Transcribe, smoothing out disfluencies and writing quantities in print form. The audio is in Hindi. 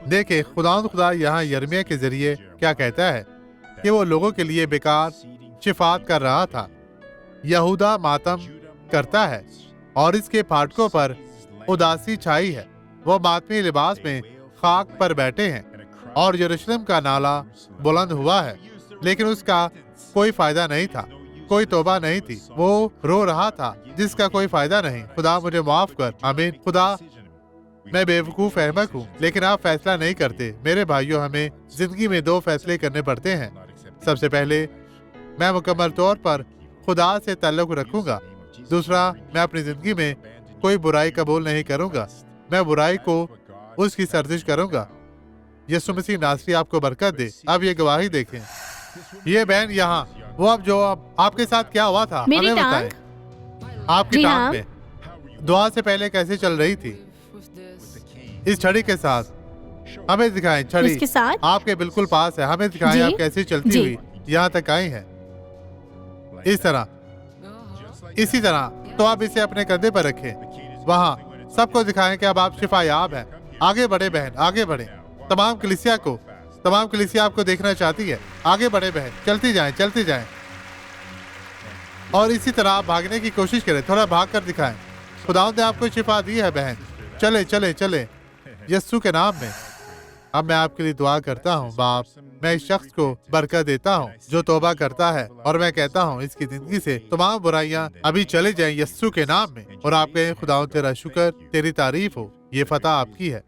देखे खुदा यहाँ यिर्मयाह के जरिए क्या कहता है कि वो लोगों के लिए बेकार शिफात कर रहा था। यहूदा मातम करता है और इसके फाटकों पर उदासी छाई है। वो मातमी लिबास में खाक पर बैठे हैं और यरूशलेम का नाला बुलंद हुआ है, लेकिन उसका कोई फायदा नहीं था, कोई तौबा नहीं थी। वो रो रहा था जिसका कोई फायदा नहीं। खुदा मुझे माफ कर। आमीन। खुदा, मैं बेवकूफ अहमक हूँ, लेकिन आप फैसला नहीं करते। मेरे भाइयों, हमें जिंदगी में 2 फैसले करने पड़ते हैं। सबसे पहले, मैं मुकम्मल तौर पर खुदा से ताल्लुक रखूंगा। दूसरा, मैं अपनी जिंदगी में कोई बुराई कबूल नहीं करूंगा। मैं बुराई को उसकी सर्जिश करूंगा। यीशु मसीह नासरी आपको बरकत दे। अब ये गवाही देखें। ये बहन यहाँ, वो अब जो आपके साथ क्या हुआ था मेरी हमें टांग? बताएं। आपकी जी टांग हाँ। में दुआ से पहले कैसे चल रही थी? इस छड़ी के साथ हमें दिखाएं। छड़ी इसके साथ? आपके बिल्कुल पास है। हमें दिखाएं जी। आप कैसे चलती जी। हुई यहाँ तक आई हैं। इस तरह, इसी तरह। तो आप इसे अपने कंधे पर रखें। वहाँ सबको दिखाएं कि अब आप शिफायाब हैं। आगे बढ़े बहन, आगे बढ़े। तमाम कलीसिया आपको देखना चाहती है। आगे बढ़े बहन, चलती जाएं, चलती जाएं। और इसी तरह आप भागने की कोशिश करें। थोड़ा भाग कर दिखाएं। खुदावंद ने आपको शिफा दी है बहन। चले चले चले यीशु के नाम में। अब मैं आपके लिए दुआ करता हूँ। बाप, मैं इस शख्स को बरकत देता हूँ जो तौबा करता है, और मैं कहता हूँ इसकी जिंदगी से तमाम बुराइयां अभी चले जाएं यीशु के नाम में। और आप कहें, खुदावंद तेरा शुक्र, तेरी तारीफ हो, ये फतह आपकी है।